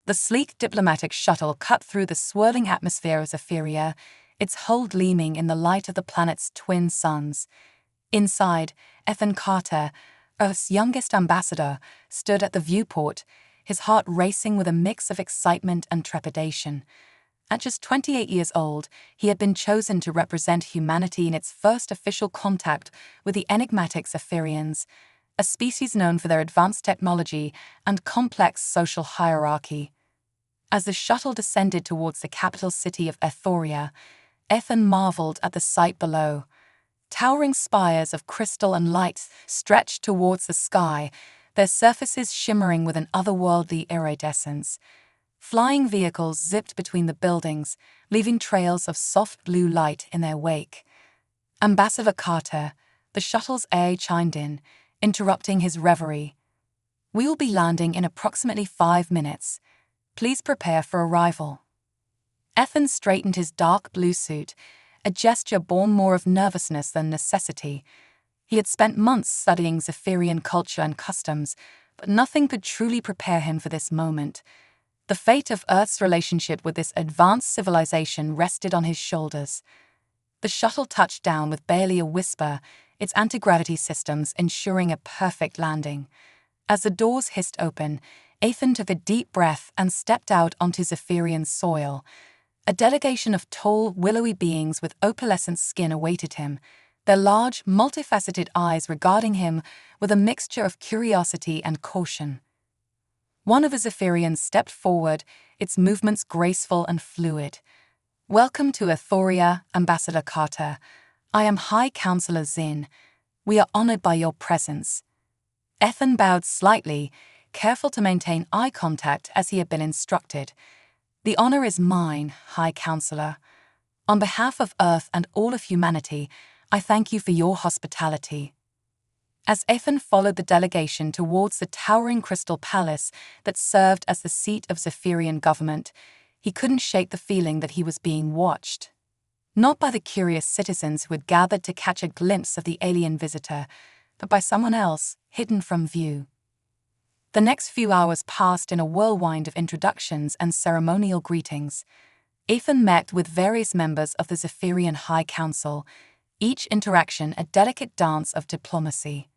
The sleek diplomatic shuttle cut through the swirling atmosphere of Zephyria, its hull gleaming in the light of the planet's twin suns. Inside, Ethan Carter, Earth's youngest ambassador, stood at the viewport, his heart racing with a mix of excitement and trepidation. At just 28 years old, he had been chosen to represent humanity in its first official contact with the enigmatic Zephyrians, a species known for their advanced technology and complex social hierarchy. As the shuttle descended towards the capital city of Ethoria, Ethan marveled at the sight below. Towering spires of crystal and light stretched towards the sky, their surfaces shimmering with an otherworldly iridescence. Flying vehicles zipped between the buildings, leaving trails of soft blue light in their wake. Ambassador Carter, the shuttle's air chimed in, interrupting his reverie. "We will be landing in approximately 5 minutes. Please prepare for arrival." Ethan straightened his dark blue suit, a gesture born more of nervousness than necessity. He had spent months studying Zephyrian culture and customs, but nothing could truly prepare him for this moment. The fate of Earth's relationship with this advanced civilization rested on his shoulders. The shuttle touched down with barely a whisper, its anti-gravity systems ensuring a perfect landing. As the doors hissed open, Ethan took a deep breath and stepped out onto Zephyrian soil. A delegation of tall, willowy beings with opalescent skin awaited him, their large, multifaceted eyes regarding him with a mixture of curiosity and caution. One of the Zephyrians stepped forward, its movements graceful and fluid. "Welcome to Ethoria, Ambassador Carter. I am High Counselor Zin. We are honored by your presence." Ethan bowed slightly, careful to maintain eye contact as he had been instructed. "The honor is mine, High Counselor. On behalf of Earth and all of humanity, I thank you for your hospitality." As Ethan followed the delegation towards the towering crystal palace that served as the seat of Zephyrian government, he couldn't shake the feeling that he was being watched. Not by the curious citizens who had gathered to catch a glimpse of the alien visitor, but by someone else, hidden from view. The next few hours passed in a whirlwind of introductions and ceremonial greetings. Ethan met with various members of the Zephyrian High Council, each interaction a delicate dance of diplomacy.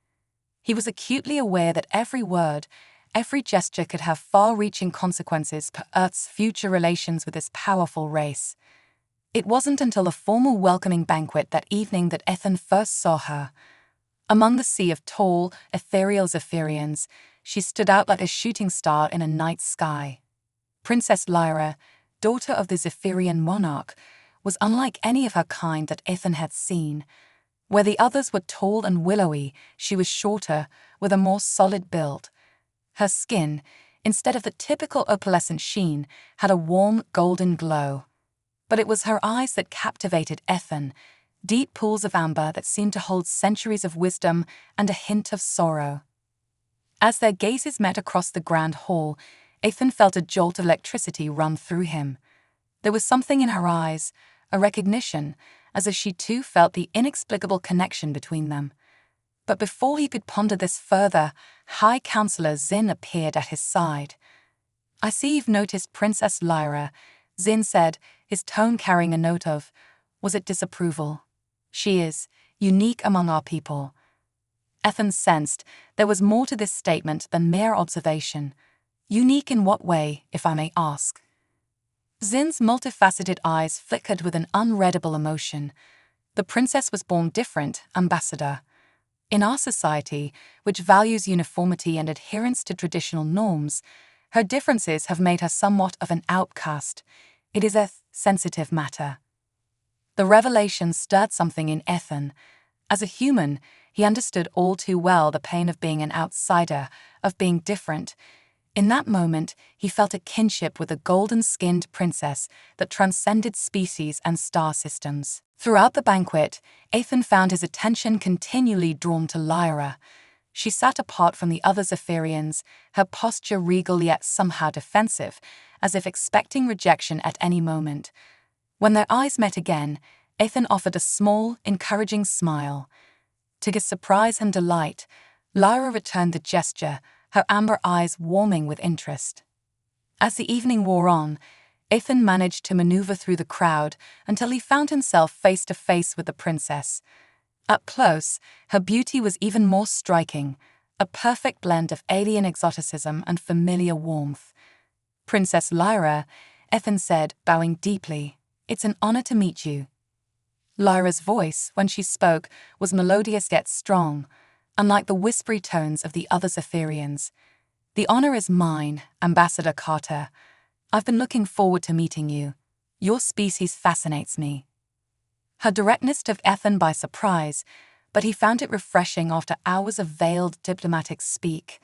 He was acutely aware that every word, every gesture could have far-reaching consequences for Earth's future relations with this powerful race. It wasn't until the formal welcoming banquet that evening that Ethan first saw her. Among the sea of tall, ethereal Zephyrians, she stood out like a shooting star in a night sky. Princess Lyra, daughter of the Zephyrian monarch, was unlike any of her kind that Ethan had seen. Where the others were tall and willowy, she was shorter, with a more solid build. Her skin, instead of the typical opalescent sheen, had a warm golden glow. But it was her eyes that captivated Ethan, deep pools of amber that seemed to hold centuries of wisdom and a hint of sorrow. As their gazes met across the grand hall, Ethan felt a jolt of electricity run through him. There was something in her eyes, a recognition, as if she too felt the inexplicable connection between them. But before he could ponder this further, High Counselor Zin appeared at his side. "I see you've noticed Princess Lyra," Zin said, his tone carrying a note of, was it disapproval? "She is unique among our people." Ethan sensed there was more to this statement than mere observation. Unique in what way, if I may ask? Zin's multifaceted eyes flickered with an unreadable emotion. "The princess was born different, Ambassador. In our society, which values uniformity and adherence to traditional norms, her differences have made her somewhat of an outcast. It is a sensitive matter." The revelation stirred something in Ethan. As a human, he understood all too well the pain of being an outsider, of being different. In that moment, he felt a kinship with a golden-skinned princess that transcended species and star systems. Throughout the banquet, Ethan found his attention continually drawn to Lyra. She sat apart from the other Zephyrians, her posture regal yet somehow defensive, as if expecting rejection at any moment. When their eyes met again, Ethan offered a small, encouraging smile. To his surprise and delight, Lyra returned the gesture, her amber eyes warming with interest. As the evening wore on, Ethan managed to maneuver through the crowd until he found himself face to face with the princess. Up close, her beauty was even more striking, a perfect blend of alien exoticism and familiar warmth. "Princess Lyra," Ethan said, bowing deeply, "it's an honor to meet you." Lyra's voice, when she spoke, was melodious yet strong, unlike the whispery tones of the other Zephyrians. "The honor is mine, Ambassador Carter. I've been looking forward to meeting you. Your species fascinates me." Her directness took Ethan by surprise, but he found it refreshing after hours of veiled diplomatic speak.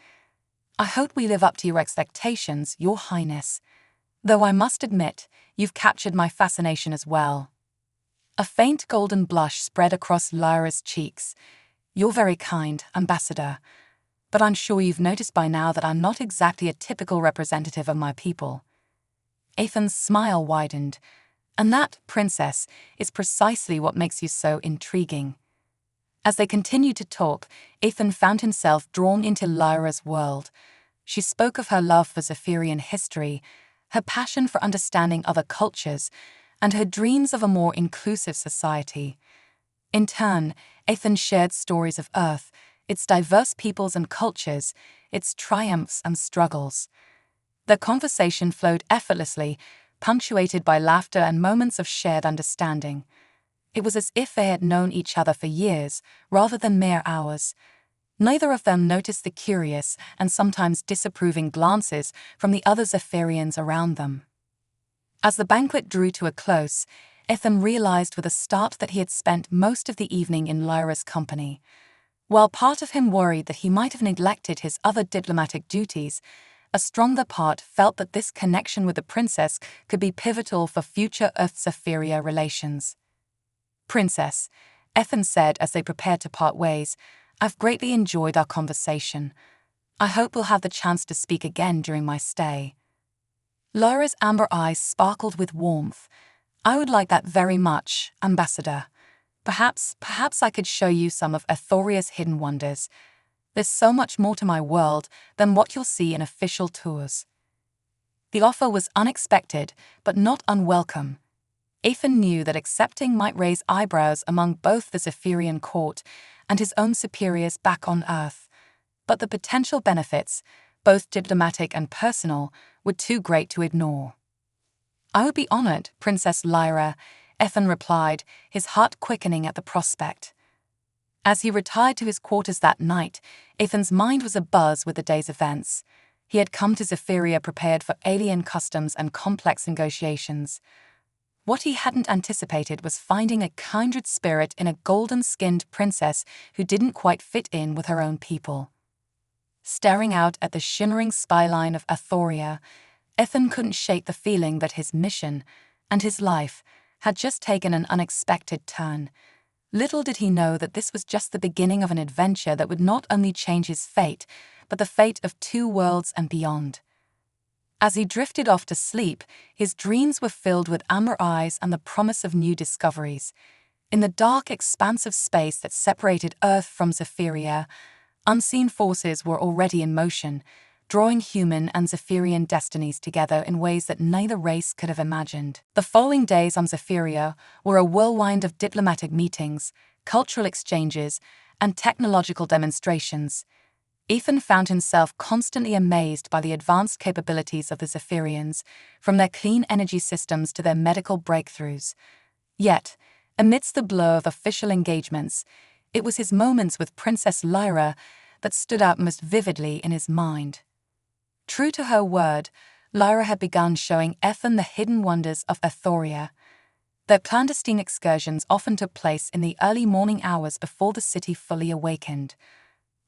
"I hope we live up to your expectations, Your Highness. Though I must admit, you've captured my fascination as well." A faint golden blush spread across Lyra's cheeks. "You're very kind, Ambassador. But I'm sure you've noticed by now that I'm not exactly a typical representative of my people." Ethan's smile widened. "And that, Princess, is precisely what makes you so intriguing." As they continued to talk, Ethan found himself drawn into Lyra's world. She spoke of her love for Zephyrian history, her passion for understanding other cultures, and her dreams of a more inclusive society. In turn, Ethan shared stories of Earth, its diverse peoples and cultures, its triumphs and struggles. Their conversation flowed effortlessly, punctuated by laughter and moments of shared understanding. It was as if they had known each other for years, rather than mere hours. Neither of them noticed the curious and sometimes disapproving glances from the other Zephyrians around them. As the banquet drew to a close, Ethan realized with a start that he had spent most of the evening in Lyra's company. While part of him worried that he might have neglected his other diplomatic duties, a stronger part felt that this connection with the princess could be pivotal for future Earth-Zephyria relations. "Princess," Ethan said as they prepared to part ways, "I've greatly enjoyed our conversation. I hope we'll have the chance to speak again during my stay." Lyra's amber eyes sparkled with warmth. "I would like that very much, Ambassador. Perhaps I could show you some of Ethoria's hidden wonders. There's so much more to my world than what you'll see in official tours." The offer was unexpected, but not unwelcome. Ethan knew that accepting might raise eyebrows among both the Zephyrian court and his own superiors back on Earth. But the potential benefits, both diplomatic and personal, were too great to ignore. "I would be honored, Princess Lyra," Ethan replied, his heart quickening at the prospect. As he retired to his quarters that night, Ethan's mind was abuzz with the day's events. He had come to Zephyria prepared for alien customs and complex negotiations. What he hadn't anticipated was finding a kindred spirit in a golden-skinned princess who didn't quite fit in with her own people. Staring out at the shimmering skyline of Ethoria, Ethan couldn't shake the feeling that his mission, and his life, had just taken an unexpected turn. Little did he know that this was just the beginning of an adventure that would not only change his fate, but the fate of two worlds and beyond. As he drifted off to sleep, his dreams were filled with amber eyes and the promise of new discoveries. In the dark expanse of space that separated Earth from Zephyria, unseen forces were already in motion, drawing human and Zephyrian destinies together in ways that neither race could have imagined. The following days on Zephyria were a whirlwind of diplomatic meetings, cultural exchanges, and technological demonstrations. Ethan found himself constantly amazed by the advanced capabilities of the Zephyrians, from their clean energy systems to their medical breakthroughs. Yet, amidst the blur of official engagements, it was his moments with Princess Lyra that stood out most vividly in his mind. True to her word, Lyra had begun showing Ethan the hidden wonders of Ethoria. Their clandestine excursions often took place in the early morning hours before the city fully awakened.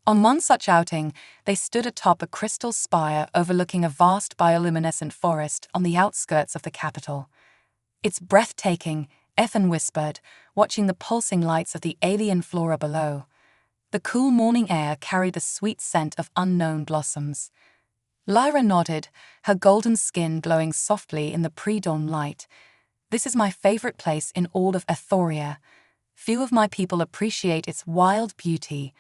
On one such outing, they stood atop a crystal spire overlooking a vast bioluminescent forest on the outskirts of the capital. "It's breathtaking," Ethan whispered, watching the pulsing lights of the alien flora below. The cool morning air carried the sweet scent of unknown blossoms. Lyra nodded, her golden skin glowing softly in the pre-dawn light. "This is my favorite place in all of Ethoria. Few of my people appreciate its wild beauty.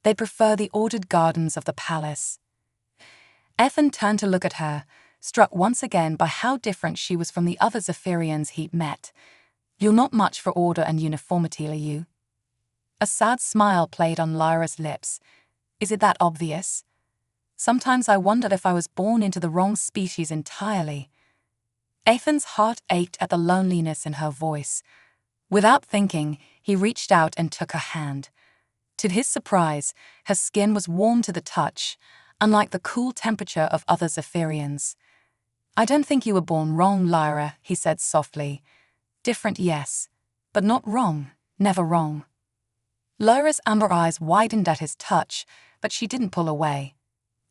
They prefer the ordered gardens of the palace." Ethan turned to look at her, struck once again by how different she was from the other Zephyrians he'd met. "You're not much for order and uniformity, are you?" A sad smile played on Lyra's lips. "Is it that obvious? Sometimes I wondered if I was born into the wrong species entirely." Ethan's heart ached at the loneliness in her voice. Without thinking, he reached out and took her hand. To his surprise, her skin was warm to the touch, unlike the cool temperature of other Zephyrians. "I don't think you were born wrong, Lyra," he said softly. "Different, yes, but not wrong, never wrong." Lyra's amber eyes widened at his touch, but she didn't pull away.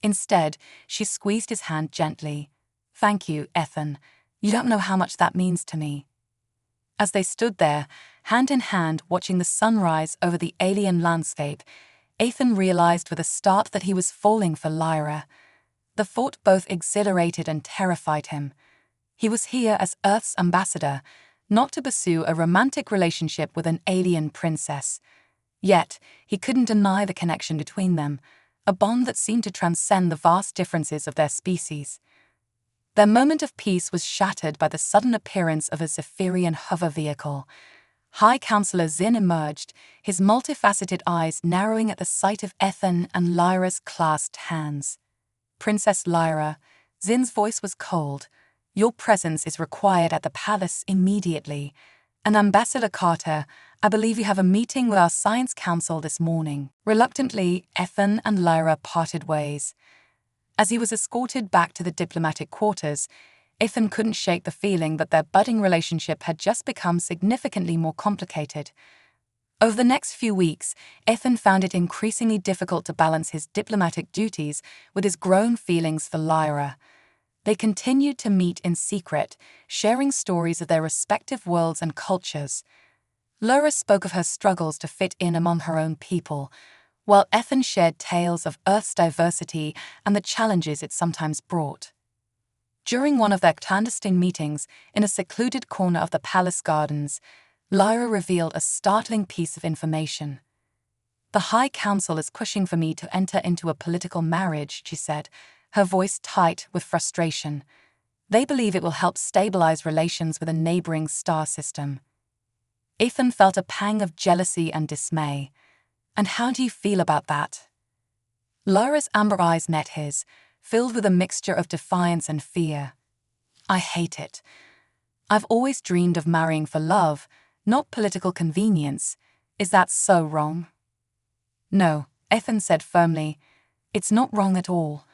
Instead, she squeezed his hand gently. "Thank you, Ethan. You don't know how much that means to me." As they stood there, hand in hand watching the sunrise over the alien landscape, Ethan realized with a start that he was falling for Lyra. The thought both exhilarated and terrified him. He was here as Earth's ambassador, not to pursue a romantic relationship with an alien princess. Yet, he couldn't deny the connection between them, a bond that seemed to transcend the vast differences of their species. Their moment of peace was shattered by the sudden appearance of a Zephyrian hover vehicle. High Counselor Zin emerged, his multifaceted eyes narrowing at the sight of Ethan and Lyra's clasped hands. "Princess Lyra," Zin's voice was cold. "Your presence is required at the palace immediately. And Ambassador Carter, I believe you have a meeting with our Science Council this morning." Reluctantly, Ethan and Lyra parted ways. As he was escorted back to the diplomatic quarters, Ethan couldn't shake the feeling that their budding relationship had just become significantly more complicated. Over the next few weeks, Ethan found it increasingly difficult to balance his diplomatic duties with his growing feelings for Lyra. They continued to meet in secret, sharing stories of their respective worlds and cultures. Lyra spoke of her struggles to fit in among her own people, while Ethan shared tales of Earth's diversity and the challenges it sometimes brought. During one of their clandestine meetings in a secluded corner of the palace gardens, Lyra revealed a startling piece of information. "The High Council is pushing for me to enter into a political marriage," she said, her voice tight with frustration. "They believe it will help stabilize relations with a neighboring star system." Ethan felt a pang of jealousy and dismay. "And how do you feel about that?" Lyra's amber eyes met his, filled with a mixture of defiance and fear. "I hate it. I've always dreamed of marrying for love, not political convenience. Is that so wrong?" "No," Ethan said firmly. "It's not wrong at all.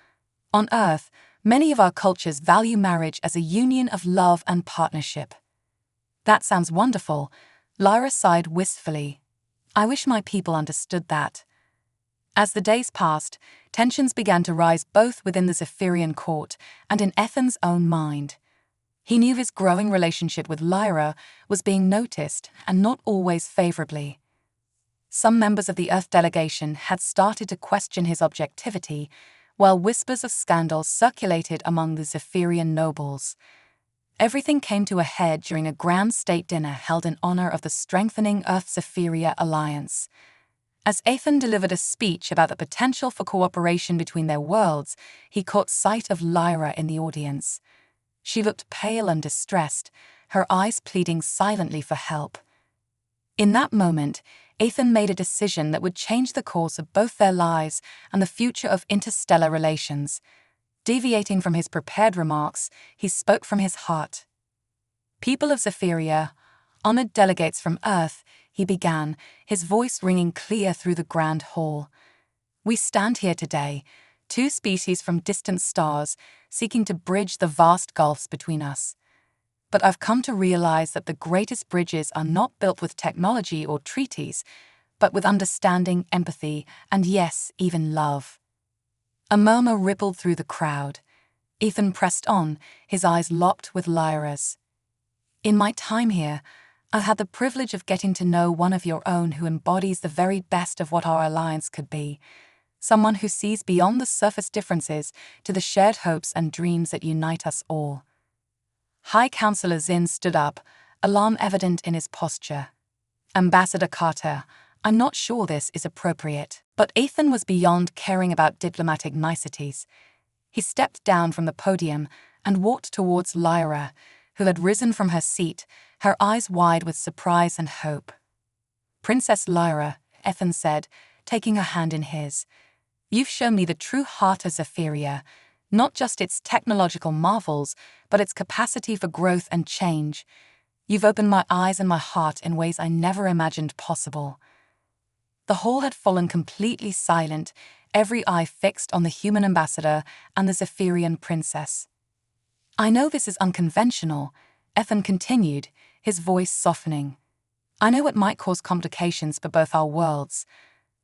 On Earth, many of our cultures value marriage as a union of love and partnership." "That sounds wonderful," Lyra sighed wistfully. "I wish my people understood that." As the days passed, tensions began to rise both within the Zephyrian court and in Ethan's own mind. He knew his growing relationship with Lyra was being noticed and not always favorably. Some members of the Earth delegation had started to question his objectivity, while whispers of scandal circulated among the Zephyrian nobles. Everything came to a head during a grand state dinner held in honor of the strengthening Earth-Zephyria alliance. As Ethan delivered a speech about the potential for cooperation between their worlds, he caught sight of Lyra in the audience. She looked pale and distressed, her eyes pleading silently for help. In that moment, Ethan made a decision that would change the course of both their lives and the future of interstellar relations. Deviating from his prepared remarks, he spoke from his heart. "People of Zephyria, honored delegates from Earth," he began, his voice ringing clear through the grand hall. "We stand here today, two species from distant stars, seeking to bridge the vast gulfs between us. But I've come to realize that the greatest bridges are not built with technology or treaties, but with understanding, empathy, and yes, even love." A murmur rippled through the crowd. Ethan pressed on, his eyes locked with Lyra's. "In my time here, I've had the privilege of getting to know one of your own who embodies the very best of what our alliance could be. Someone who sees beyond the surface differences to the shared hopes and dreams that unite us all." High Counselor Zin stood up, alarm evident in his posture. "Ambassador Carter, I'm not sure this is appropriate." But Ethan was beyond caring about diplomatic niceties. He stepped down from the podium, and walked towards Lyra, who had risen from her seat, her eyes wide with surprise and hope. "Princess Lyra," Ethan said, taking her hand in his, "you've shown me the true heart of Zephyria, not just its technological marvels, but its capacity for growth and change. You've opened my eyes and my heart in ways I never imagined possible." The hall had fallen completely silent, every eye fixed on the human ambassador and the Zephyrian princess. "I know this is unconventional," Ethan continued, his voice softening. "I know it might cause complications for both our worlds,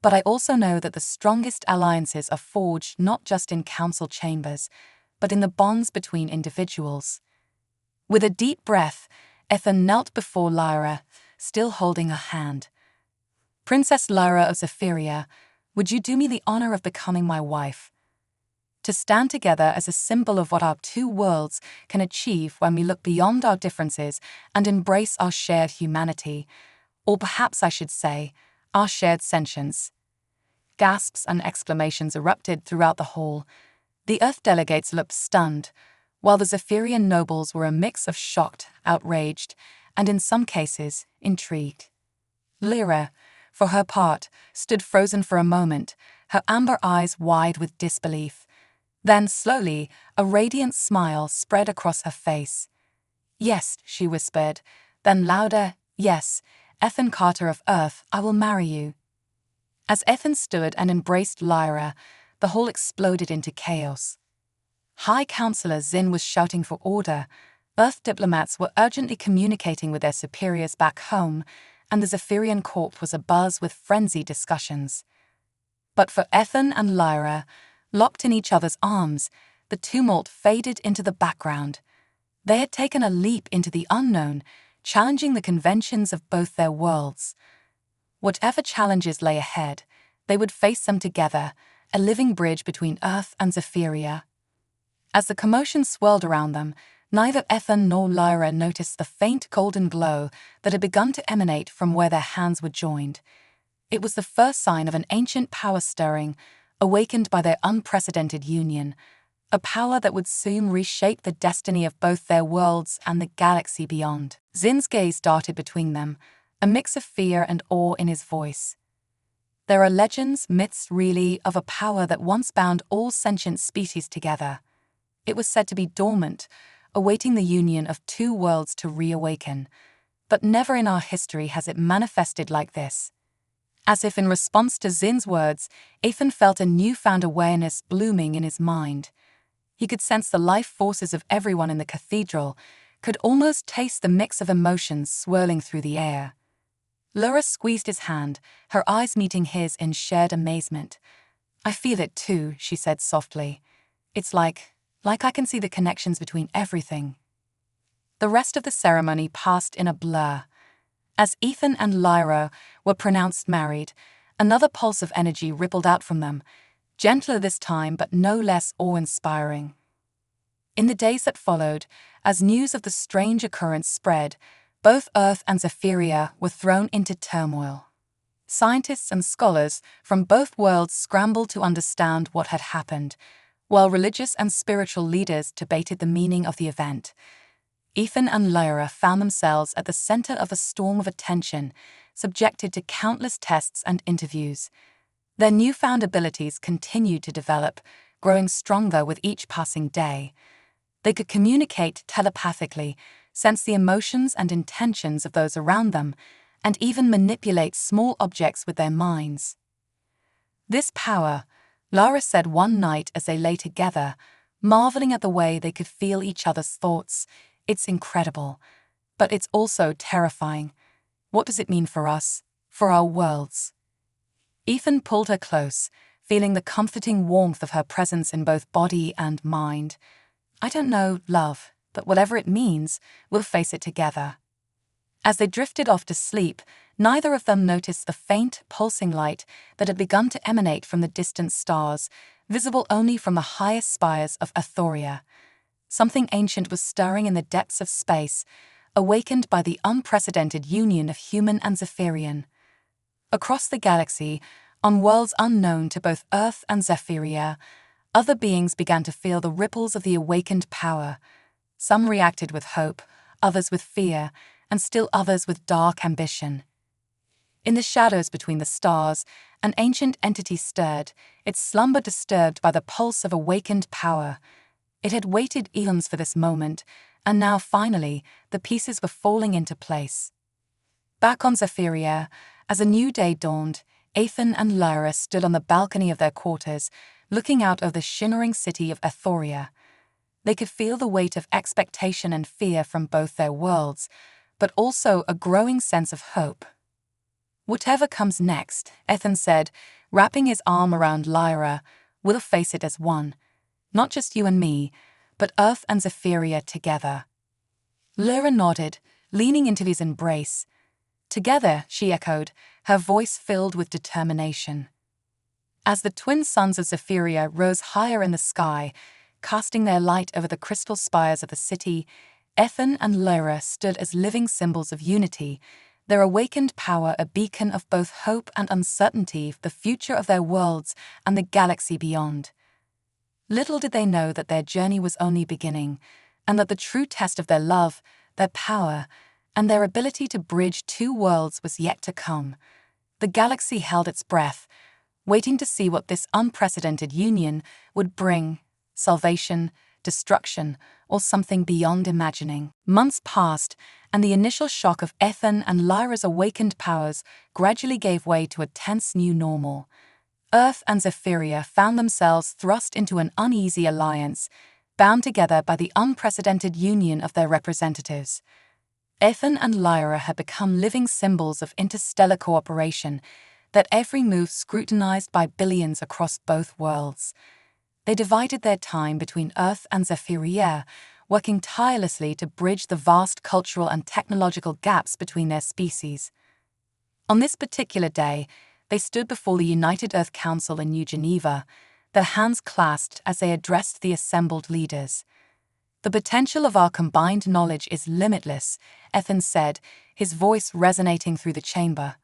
but I also know that the strongest alliances are forged not just in council chambers, but in the bonds between individuals." With a deep breath, Ethan knelt before Lyra, still holding her hand. "Princess Lyra of Zephyria, would you do me the honor of becoming my wife? To stand together as a symbol of what our two worlds can achieve when we look beyond our differences and embrace our shared humanity, or perhaps I should say, our shared sentience." Gasps and exclamations erupted throughout the hall. The Earth delegates looked stunned, while the Zephyrian nobles were a mix of shocked, outraged, and in some cases, intrigued. Lyra, for her part, stood frozen for a moment, her amber eyes wide with disbelief. Then, slowly, a radiant smile spread across her face. "Yes," she whispered, then louder, "Yes, Ethan Carter of Earth, I will marry you." As Ethan stood and embraced Lyra, the hall exploded into chaos. High Counselor Zin was shouting for order, Earth diplomats were urgently communicating with their superiors back home, and the Zephyrian court was abuzz with frenzied discussions. But for Ethan and Lyra, locked in each other's arms, the tumult faded into the background. They had taken a leap into the unknown, challenging the conventions of both their worlds. Whatever challenges lay ahead, they would face them together, a living bridge between Earth and Zephyria. As the commotion swirled around them, neither Ethan nor Lyra noticed the faint golden glow that had begun to emanate from where their hands were joined. It was the first sign of an ancient power stirring, awakened by their unprecedented union, a power that would soon reshape the destiny of both their worlds and the galaxy beyond. Zin's gaze darted between them, a mix of fear and awe in his voice. "There are legends, myths really, of a power that once bound all sentient species together. It was said to be dormant, awaiting the union of two worlds to reawaken. But never in our history has it manifested like this." As if in response to Zin's words, Ethan felt a newfound awareness blooming in his mind. He could sense the life forces of everyone in the cathedral, could almost taste the mix of emotions swirling through the air. Lyra squeezed his hand, her eyes meeting his in shared amazement. "I feel it too," she said softly. "It's like I can see the connections between everything." The rest of the ceremony passed in a blur. As Ethan and Lyra were pronounced married, another pulse of energy rippled out from them, gentler this time but no less awe-inspiring. In the days that followed, as news of the strange occurrence spread, both Earth and Zephyria were thrown into turmoil. Scientists and scholars from both worlds scrambled to understand what had happened, while religious and spiritual leaders debated the meaning of the event. Ethan and Lyra found themselves at the center of a storm of attention, subjected to countless tests and interviews. Their newfound abilities continued to develop, growing stronger with each passing day. They could communicate telepathically, sense the emotions and intentions of those around them, and even manipulate small objects with their minds. "This power," Lara said one night as they lay together, marveling at the way they could feel each other's thoughts, "it's incredible, but it's also terrifying. What does it mean for us, for our worlds?" Ethan pulled her close, feeling the comforting warmth of her presence in both body and mind. "I don't know, love, but whatever it means, we'll face it together." As they drifted off to sleep, neither of them noticed the faint, pulsing light that had begun to emanate from the distant stars, visible only from the highest spires of Athoria. Something ancient was stirring in the depths of space, awakened by the unprecedented union of human and Zephyrian. Across the galaxy, on worlds unknown to both Earth and Zephyria, Other beings began to feel the ripples of the awakened power. Some reacted with hope, others with fear, and still others with dark ambition. In the shadows between the stars, an ancient entity stirred, its slumber disturbed by the pulse of awakened power. It had waited eons for this moment, and now finally, the pieces were falling into place. Back on Zephyria, as a new day dawned, Ethan and Lyra stood on the balcony of their quarters, looking out over the shimmering city of Ethoria. They could feel the weight of expectation and fear from both their worlds, but also a growing sense of hope. "Whatever comes next," Ethan said, wrapping his arm around Lyra, "we'll face it as one. Not just you and me, but Earth and Zephyria together." Lyra nodded, leaning into his embrace. "Together," she echoed, her voice filled with determination. As the twin suns of Zephyria rose higher in the sky, casting their light over the crystal spires of the city, Ethan and Lyra stood as living symbols of unity, their awakened power a beacon of both hope and uncertainty for the future of their worlds and the galaxy beyond. Little did they know that their journey was only beginning, and that the true test of their love, their power, and their ability to bridge two worlds was yet to come. The galaxy held its breath, waiting to see what this unprecedented union would bring: salvation, destruction, or something beyond imagining. Months passed, and the initial shock of Ethan and Lyra's awakened powers gradually gave way to a tense new normal. Earth and Zephyria found themselves thrust into an uneasy alliance, bound together by the unprecedented union of their representatives. Ethan and Lyra had become living symbols of interstellar cooperation, that every move scrutinized by billions across both worlds. They divided their time between Earth and Zephyria, working tirelessly to bridge the vast cultural and technological gaps between their species. On this particular day, they stood before the United Earth Council in New Geneva, their hands clasped as they addressed the assembled leaders. "The potential of our combined knowledge is limitless," Ethan said, his voice resonating through the chamber.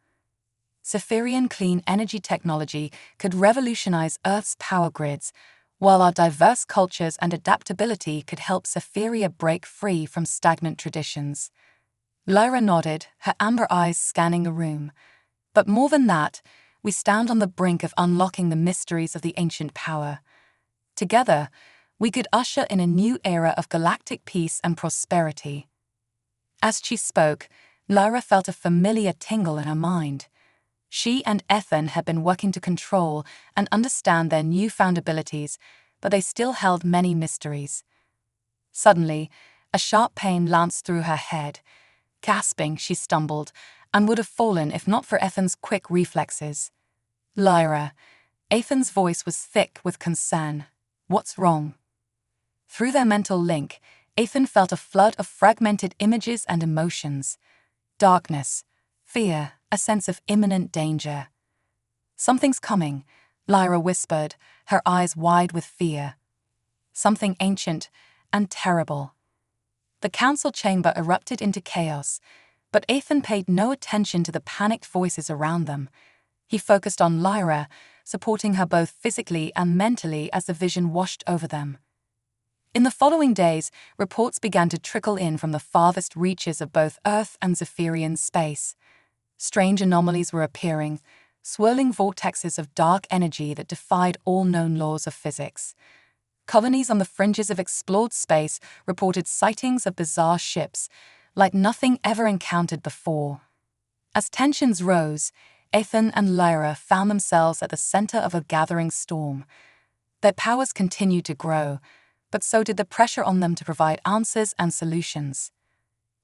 "Zephyrian clean energy technology could revolutionize Earth's power grids, while our diverse cultures and adaptability could help Zephyria break free from stagnant traditions." Lyra nodded, her amber eyes scanning the room. "But more than that, we stand on the brink of unlocking the mysteries of the ancient power. Together, we could usher in a new era of galactic peace and prosperity." As she spoke, Lyra felt a familiar tingle in her mind. She and Ethan had been working to control and understand their newfound abilities, but they still held many mysteries. Suddenly, a sharp pain lanced through her head. Gasping, she stumbled, and would have fallen if not for Ethan's quick reflexes. "Lyra." Ethan's voice was thick with concern. "What's wrong?" Through their mental link, Ethan felt a flood of fragmented images and emotions. Darkness, fear, a sense of imminent danger. "Something's coming," Lyra whispered, her eyes wide with fear. "Something ancient and terrible." The council chamber erupted into chaos, but Ethan paid no attention to the panicked voices around them. He focused on Lyra, supporting her both physically and mentally as the vision washed over them. In the following days, reports began to trickle in from the farthest reaches of both Earth and Zephyrian space. Strange anomalies were appearing, swirling vortexes of dark energy that defied all known laws of physics. Colonies on the fringes of explored space reported sightings of bizarre ships, like nothing ever encountered before. As tensions rose, Ethan and Lyra found themselves at the center of a gathering storm. Their powers continued to grow, but so did the pressure on them to provide answers and solutions.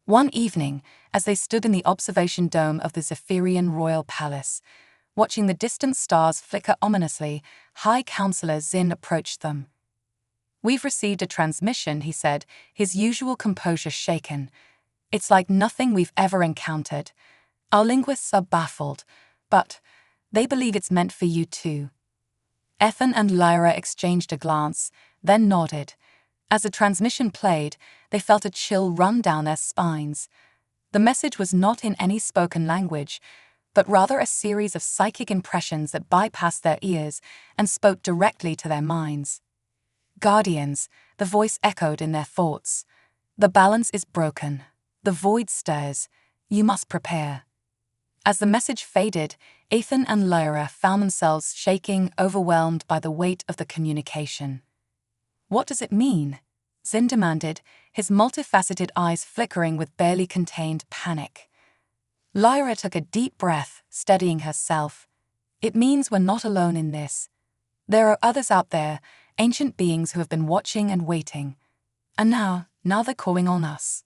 One evening, as they stood in the observation dome of the Zephyrian royal palace, watching the distant stars flicker ominously, High Counselor Zin approached them. "We've received a transmission," he said, his usual composure shaken. "It's like nothing we've ever encountered. Our linguists are baffled, but they believe it's meant for you too." Ethan and Lyra exchanged a glance, then nodded. As the transmission played, they felt a chill run down their spines. The message was not in any spoken language, but rather a series of psychic impressions that bypassed their ears and spoke directly to their minds. Guardians, the voice echoed in their thoughts. The balance is broken. The void stirs. You must prepare. As the message faded, Ethan and Lyra found themselves shaking, overwhelmed by the weight of the communication. What does it mean? Zin demanded, his multifaceted eyes flickering with barely contained panic. Lyra took a deep breath, steadying herself. It means we're not alone in this. There are others out there, ancient beings who have been watching and waiting. And now they're calling on us.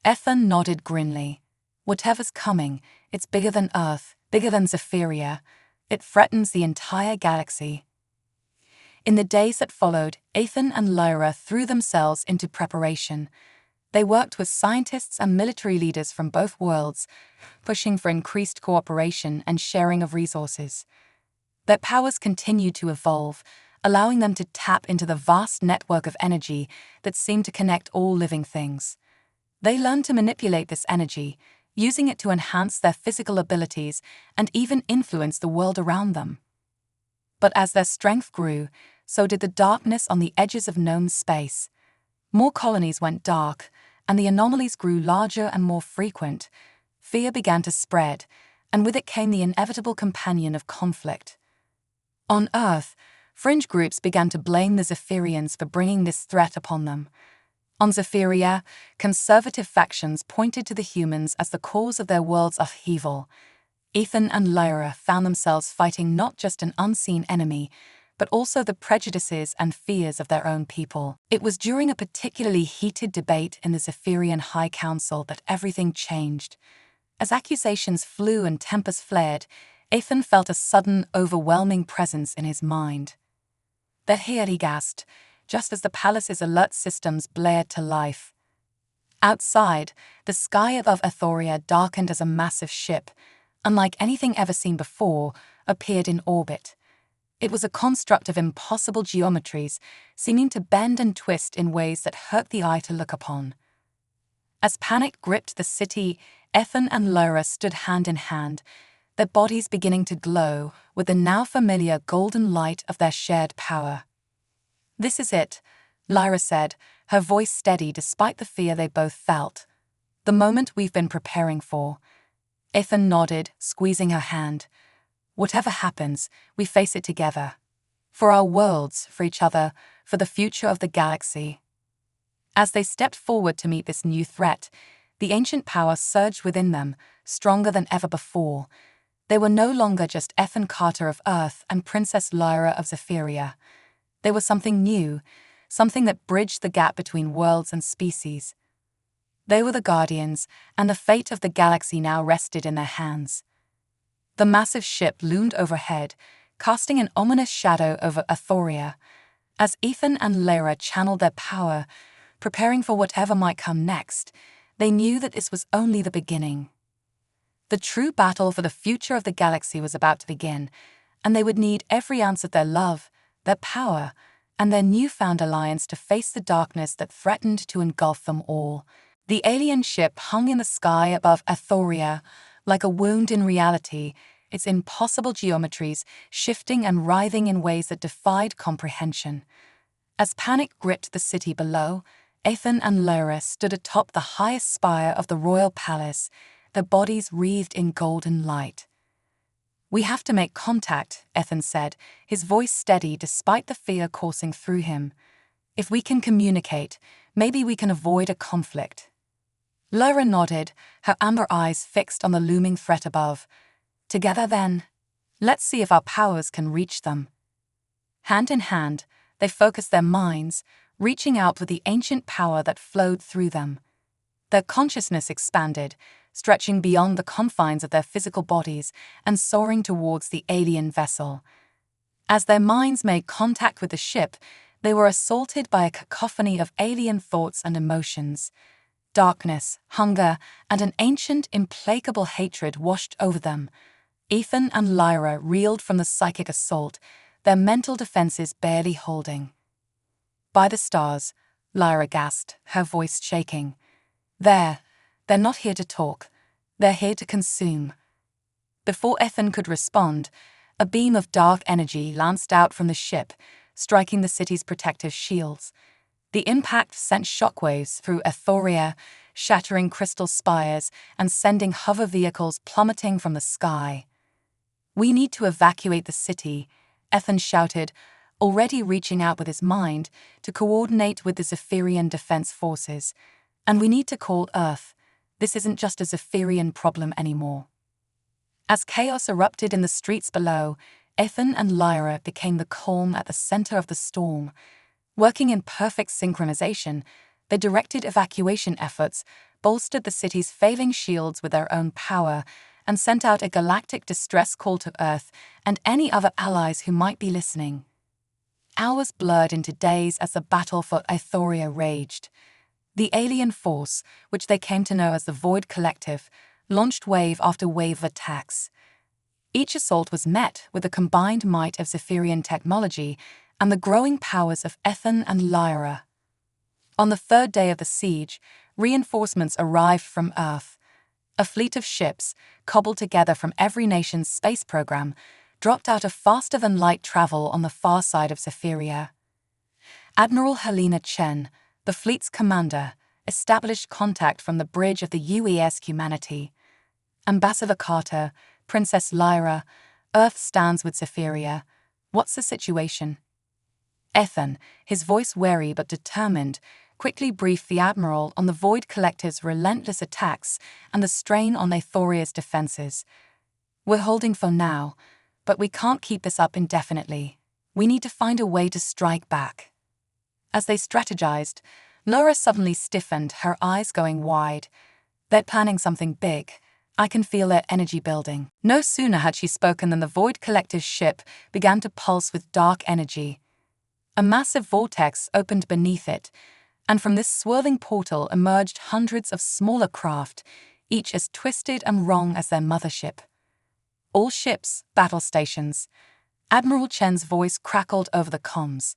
Ethan nodded grimly. Whatever's coming, it's bigger than Earth, bigger than Zephyria. It threatens the entire galaxy. In the days that followed, Ethan and Lyra threw themselves into preparation. They worked with scientists and military leaders from both worlds, pushing for increased cooperation and sharing of resources. Their powers continued to evolve, allowing them to tap into the vast network of energy that seemed to connect all living things. They learned to manipulate this energy, using it to enhance their physical abilities and even influence the world around them. But as their strength grew, so did the darkness on the edges of known space. More colonies went dark, and the anomalies grew larger and more frequent. Fear began to spread, and with it came the inevitable companion of conflict. On Earth, fringe groups began to blame the Zephyrians for bringing this threat upon them. On Zephyria, conservative factions pointed to the humans as the cause of their world's upheaval. Ethan and Lyra found themselves fighting not just an unseen enemy, but also the prejudices and fears of their own people. It was during a particularly heated debate in the Zephyrian High Council that everything changed. As accusations flew and tempers flared, Ethan felt a sudden, overwhelming presence in his mind. "They're here," he gasped, just as the palace's alert systems blared to life. Outside, the sky above Ethoria darkened as a massive ship, unlike anything ever seen before, appeared in orbit. It was a construct of impossible geometries, seeming to bend and twist in ways that hurt the eye to look upon. As panic gripped the city, Ethan and Lyra stood hand in hand, their bodies beginning to glow with the now familiar golden light of their shared power. "This is it," Lyra said, her voice steady despite the fear they both felt. "The moment we've been preparing for." Ethan nodded, squeezing her hand. "Whatever happens, we face it together. For our worlds, for each other, for the future of the galaxy." As they stepped forward to meet this new threat, the ancient power surged within them, stronger than ever before. They were no longer just Ethan Carter of Earth and Princess Lyra of Zephyria. They were something new, something that bridged the gap between worlds and species. They were the Guardians, and the fate of the galaxy now rested in their hands. The massive ship loomed overhead, casting an ominous shadow over Ethoria. As Ethan and Lyra channeled their power, preparing for whatever might come next, they knew that this was only the beginning. The true battle for the future of the galaxy was about to begin, and they would need every ounce of their love, their power, and their newfound alliance to face the darkness that threatened to engulf them all. The alien ship hung in the sky above Ethoria, like a wound in reality, its impossible geometries shifting and writhing in ways that defied comprehension. As panic gripped the city below, Ethan and Lyra stood atop the highest spire of the royal palace, their bodies wreathed in golden light. "We have to make contact," Ethan said, his voice steady despite the fear coursing through him. "If we can communicate, maybe we can avoid a conflict." Lyra nodded, her amber eyes fixed on the looming threat above. "Together then? Let's see if our powers can reach them." Hand in hand, they focused their minds, reaching out with the ancient power that flowed through them. Their consciousness expanded, stretching beyond the confines of their physical bodies and soaring towards the alien vessel. As their minds made contact with the ship, they were assaulted by a cacophony of alien thoughts and emotions. Darkness, hunger, and an ancient, implacable hatred washed over them. Ethan and Lyra reeled from the psychic assault, their mental defenses barely holding. "By the stars," Lyra gasped, her voice shaking. They're not here to talk. They're here to consume." Before Ethan could respond, a beam of dark energy lanced out from the ship, striking the city's protective shields. The impact sent shockwaves through Ethoria, shattering crystal spires and sending hover vehicles plummeting from the sky. "We need to evacuate the city," Ethan shouted, already reaching out with his mind to coordinate with the Zephyrian defense forces. "And we need to call Earth. This isn't just a Zephyrian problem anymore." As chaos erupted in the streets below, Ethan and Lyra became the calm at the center of the storm. Working in perfect synchronization, they directed evacuation efforts, bolstered the city's failing shields with their own power, and sent out a galactic distress call to Earth and any other allies who might be listening. Hours blurred into days as the battle for Ethoria raged. The alien force, which they came to know as the Void Collective, launched wave after wave of attacks. Each assault was met with the combined might of Zephyrian technology and the growing powers of Ethan and Lyra. On the third day of the siege, reinforcements arrived from Earth. A fleet of ships, cobbled together from every nation's space program, dropped out of faster-than-light travel on the far side of Zephyria. Admiral Helena Chen, the fleet's commander, established contact from the bridge of the UES Humanity. "Ambassador Carter, Princess Lyra, Earth stands with Zephyria. What's the situation?" Ethan, his voice wary but determined, quickly briefed the Admiral on the Void Collective's relentless attacks and the strain on Ethoria's defenses. "We're holding for now, but we can't keep this up indefinitely. We need to find a way to strike back." As they strategized, Lyra suddenly stiffened, her eyes going wide. "They're planning something big. I can feel their energy building." No sooner had she spoken than the Void Collective's ship began to pulse with dark energy. A massive vortex opened beneath it, and from this swirling portal emerged hundreds of smaller craft, each as twisted and wrong as their mothership. "All ships, battle stations." Admiral Chen's voice crackled over the comms.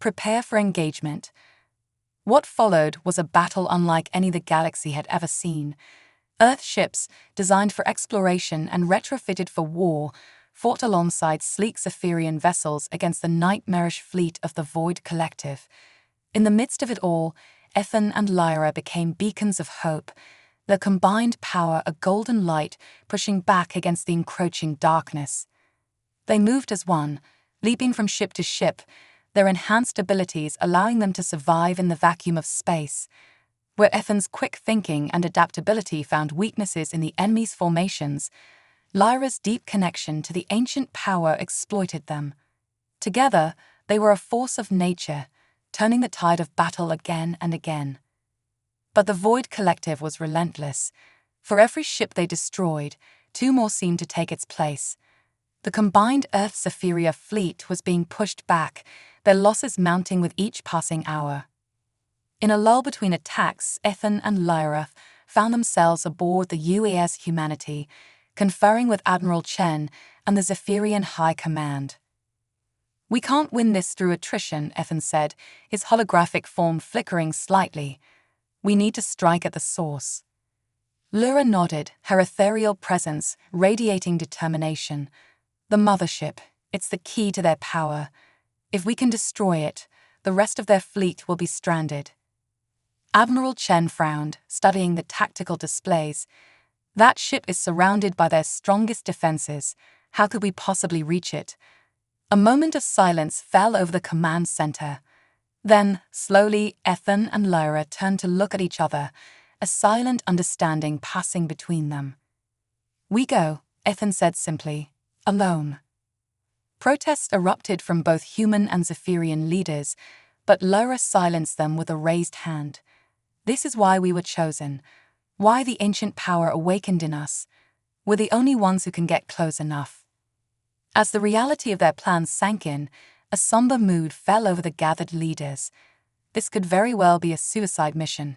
"Prepare for engagement." What followed was a battle unlike any the galaxy had ever seen. Earth ships, designed for exploration and retrofitted for war, fought alongside sleek Zephyrian vessels against the nightmarish fleet of the Void Collective. In the midst of it all, Ethan and Lyra became beacons of hope, their combined power a golden light pushing back against the encroaching darkness. They moved as one, leaping from ship to ship, their enhanced abilities allowing them to survive in the vacuum of space. Where Ethan's quick thinking and adaptability found weaknesses in the enemy's formations, Lyra's deep connection to the ancient power exploited them. Together, they were a force of nature, turning the tide of battle again and again. But the Void Collective was relentless. For every ship they destroyed, two more seemed to take its place. The combined Earth-Zephyria fleet was being pushed back, their losses mounting with each passing hour. In a lull between attacks, Ethan and Lyra found themselves aboard the UES Humanity, conferring with Admiral Chen and the Zephyrian High Command. "We can't win this through attrition," Ethan said, his holographic form flickering slightly. "We need to strike at the source." Lyra nodded, her ethereal presence radiating determination. "The mothership, it's the key to their power. If we can destroy it, the rest of their fleet will be stranded." Admiral Chen frowned, studying the tactical displays. "That ship is surrounded by their strongest defenses. How could we possibly reach it?" A moment of silence fell over the command center. Then, slowly, Ethan and Lyra turned to look at each other, a silent understanding passing between them. "We go," Ethan said simply, "alone." Protests erupted from both human and Zephyrian leaders, but Lyra silenced them with a raised hand. "This is why we were chosen. Why the ancient power awakened in us. We're the only ones who can get close enough." As the reality of their plans sank in, a somber mood fell over the gathered leaders. This could very well be a suicide mission.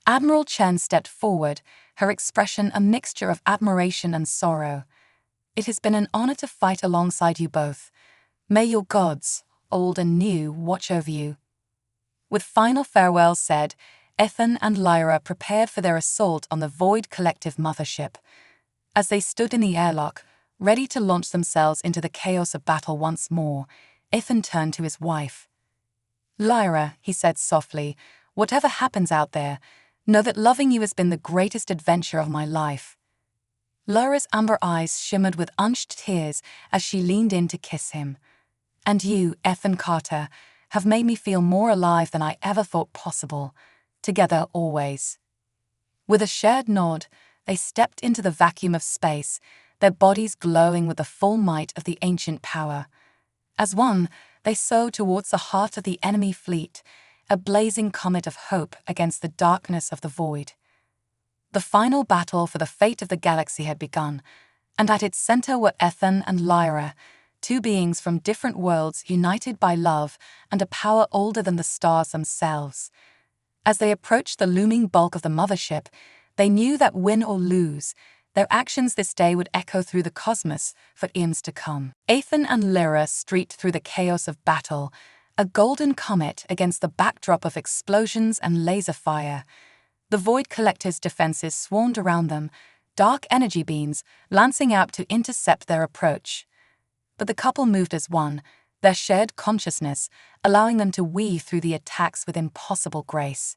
Admiral Chen stepped forward, her expression a mixture of admiration and sorrow. "It has been an honor to fight alongside you both. May your gods, old and new, watch over you." With final farewells said, Ethan and Lyra prepared for their assault on the Void Collective mothership. As they stood in the airlock, ready to launch themselves into the chaos of battle once more, Ethan turned to his wife. "Lyra," he said softly, "whatever happens out there, know that loving you has been the greatest adventure of my life." Lyra's amber eyes shimmered with unshed tears as she leaned in to kiss him. "And you, Ethan Carter, have made me feel more alive than I ever thought possible. Together always." With a shared nod, they stepped into the vacuum of space, their bodies glowing with the full might of the ancient power. As one, they soared towards the heart of the enemy fleet, a blazing comet of hope against the darkness of the void. The final battle for the fate of the galaxy had begun, and at its center were Ethan and Lyra, two beings from different worlds united by love and a power older than the stars themselves. As they approached the looming bulk of the mothership, they knew that win or lose, their actions this day would echo through the cosmos for eons to come. Ethan and Lyra streaked through the chaos of battle, a golden comet against the backdrop of explosions and laser fire. The Void Collector's defenses swarmed around them, dark energy beams lancing out to intercept their approach. But the couple moved as one, their shared consciousness allowing them to weave through the attacks with impossible grace.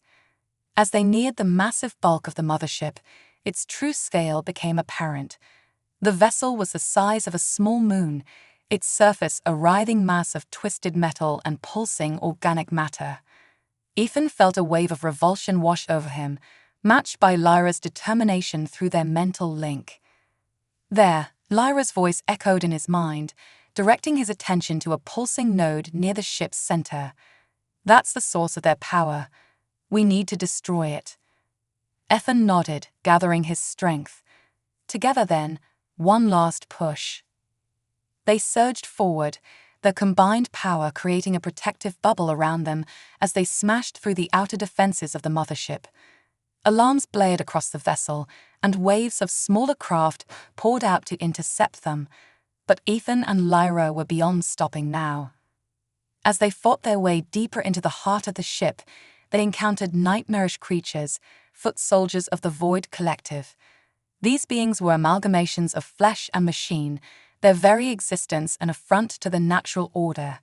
As they neared the massive bulk of the mothership, its true scale became apparent. The vessel was the size of a small moon, its surface a writhing mass of twisted metal and pulsing organic matter. Ethan felt a wave of revulsion wash over him, matched by Lyra's determination through their mental link. There, Lyra's voice echoed in his mind, directing his attention to a pulsing node near the ship's center. "That's the source of their power. We need to destroy it." Ethan nodded, gathering his strength. Together then, one last push. They surged forward, their combined power creating a protective bubble around them as they smashed through the outer defenses of the mothership. Alarms blared across the vessel, and waves of smaller craft poured out to intercept them. But Ethan and Lyra were beyond stopping now. As they fought their way deeper into the heart of the ship, they encountered nightmarish creatures, foot soldiers of the Void Collective. These beings were amalgamations of flesh and machine, their very existence an affront to the natural order.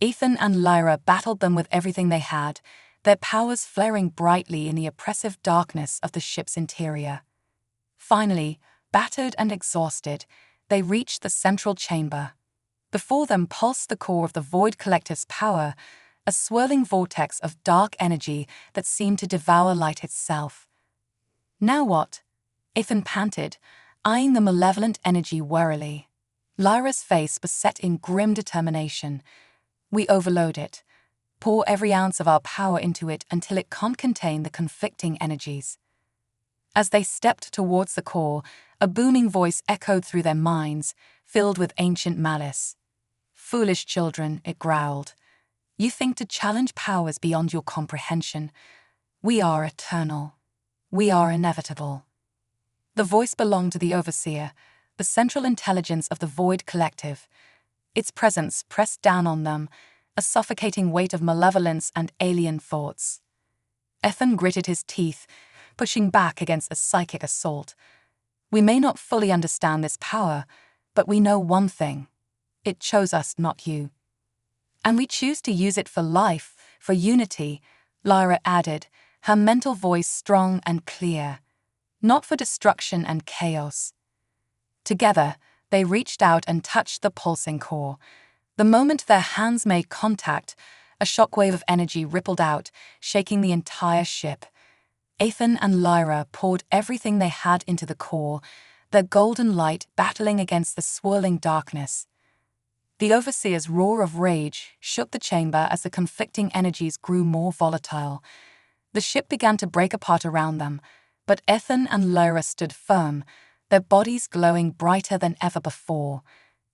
Ethan and Lyra battled them with everything they had, their powers flaring brightly in the oppressive darkness of the ship's interior. Finally, battered and exhausted, they reached the central chamber. Before them pulsed the core of the Void Collective's power, a swirling vortex of dark energy that seemed to devour light itself. "Now what?" Ethan panted, eyeing the malevolent energy warily. Lyra's face was set in grim determination. "We overload it. Pour every ounce of our power into it until it can't contain the conflicting energies." As they stepped towards the core, a booming voice echoed through their minds, filled with ancient malice. "Foolish children," it growled. "You think to challenge powers beyond your comprehension. We are eternal. We are inevitable." The voice belonged to the Overseer, the central intelligence of the Void Collective. Its presence pressed down on them, a suffocating weight of malevolence and alien thoughts. Ethan gritted his teeth, pushing back against a psychic assault. "We may not fully understand this power, but we know one thing. It chose us, not you. And we choose to use it for life, for unity," Lyra added, her mental voice strong and clear. "Not for destruction and chaos." Together, they reached out and touched the pulsing core. The moment their hands made contact, a shockwave of energy rippled out, shaking the entire ship. Ethan and Lyra poured everything they had into the core, their golden light battling against the swirling darkness. The Overseer's roar of rage shook the chamber as the conflicting energies grew more volatile. The ship began to break apart around them, but Ethan and Lyra stood firm, their bodies glowing brighter than ever before.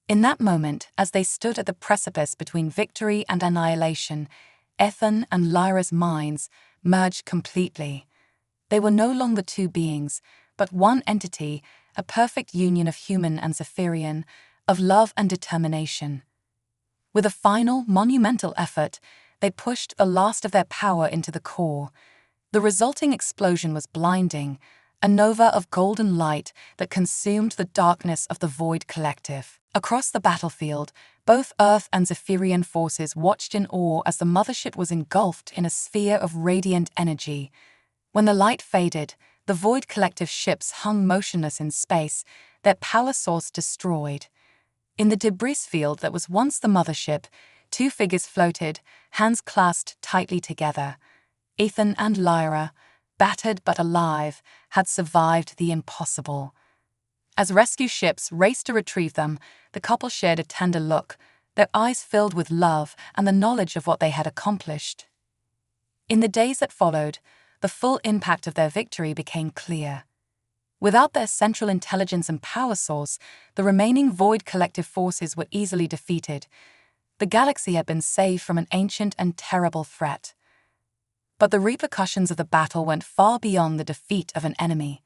In that moment, as they stood at the precipice between victory and annihilation, Ethan and Lyra's minds merged completely. They were no longer two beings, but one entity, a perfect union of human and Zephyrian, of love and determination. With a final, monumental effort, they pushed the last of their power into the core. The resulting explosion was blinding, a nova of golden light that consumed the darkness of the Void Collective. Across the battlefield, both Earth and Zephyrian forces watched in awe as the mothership was engulfed in a sphere of radiant energy. When the light faded, the Void Collective ships hung motionless in space, their power source destroyed. In the debris field that was once the mothership, two figures floated, hands clasped tightly together. Ethan and Lyra, battered but alive, had survived the impossible. As rescue ships raced to retrieve them, the couple shared a tender look, their eyes filled with love and the knowledge of what they had accomplished. In the days that followed, the full impact of their victory became clear. Without their central intelligence and power source, the remaining Void Collective forces were easily defeated. The galaxy had been saved from an ancient and terrible threat. But the repercussions of the battle went far beyond the defeat of an enemy.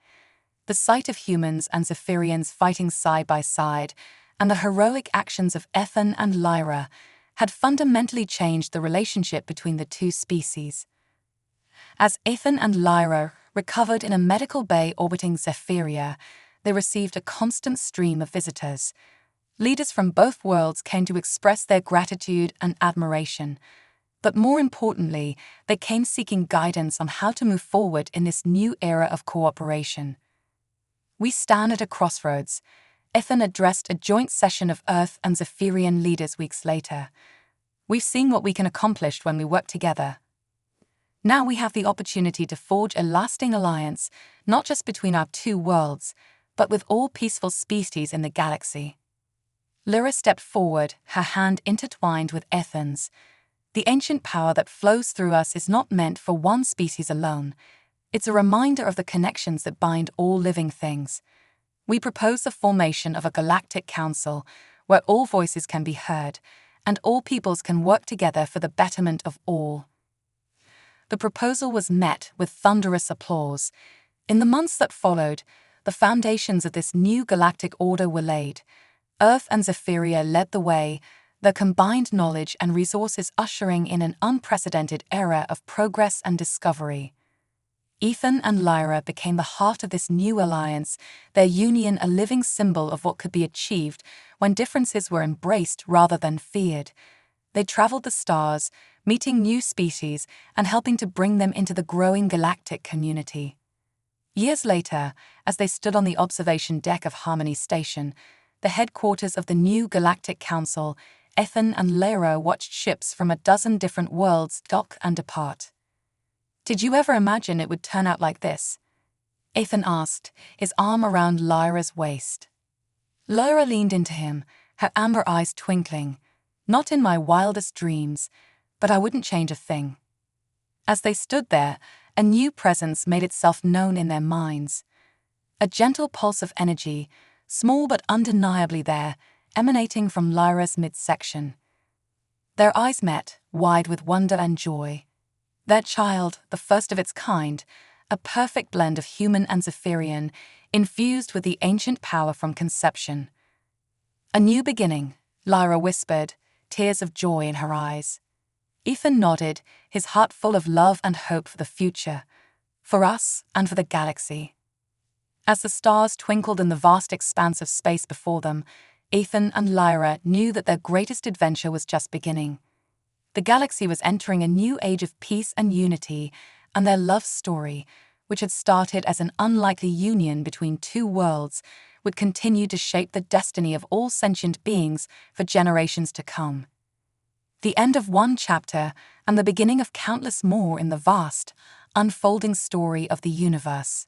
The sight of humans and Zephyrians fighting side by side, and the heroic actions of Ethan and Lyra, had fundamentally changed the relationship between the two species. As Ethan and Lyra recovered in a medical bay orbiting Zephyria, they received a constant stream of visitors. Leaders from both worlds came to express their gratitude and admiration. But more importantly, they came seeking guidance on how to move forward in this new era of cooperation. We stand at a crossroads. Ethan addressed a joint session of Earth and Zephyrian leaders weeks later. We've seen what we can accomplish when we work together. Now we have the opportunity to forge a lasting alliance, not just between our two worlds, but with all peaceful species in the galaxy. Lyra stepped forward, her hand intertwined with Ethan's. The ancient power that flows through us is not meant for one species alone. It's a reminder of the connections that bind all living things. We propose the formation of a galactic council where all voices can be heard and all peoples can work together for the betterment of all. The proposal was met with thunderous applause. In the months that followed, the foundations of this new galactic order were laid. Earth and Zephyria led the way, their combined knowledge and resources ushering in an unprecedented era of progress and discovery. Ethan and Lyra became the heart of this new alliance, their union a living symbol of what could be achieved when differences were embraced rather than feared. They traveled the stars, meeting new species and helping to bring them into the growing galactic community. Years later, as they stood on the observation deck of Harmony Station, the headquarters of the new Galactic Council, Ethan and Lyra watched ships from a dozen different worlds dock and depart. "Did you ever imagine it would turn out like this?" Ethan asked, his arm around Lyra's waist. Lyra leaned into him, her amber eyes twinkling. "Not in my wildest dreams, but I wouldn't change a thing." As they stood there, a new presence made itself known in their minds. A gentle pulse of energy, small but undeniably there, emanating from Lyra's midsection. Their eyes met, wide with wonder and joy. Their child, the first of its kind, a perfect blend of human and Zephyrian, infused with the ancient power from conception. "A new beginning," Lyra whispered, tears of joy in her eyes. Ethan nodded, his heart full of love and hope for the future, for us and for the galaxy. As the stars twinkled in the vast expanse of space before them, Ethan and Lyra knew that their greatest adventure was just beginning. The galaxy was entering a new age of peace and unity, and their love story, which had started as an unlikely union between two worlds, would continue to shape the destiny of all sentient beings for generations to come. The end of one chapter and the beginning of countless more in the vast, unfolding story of the universe.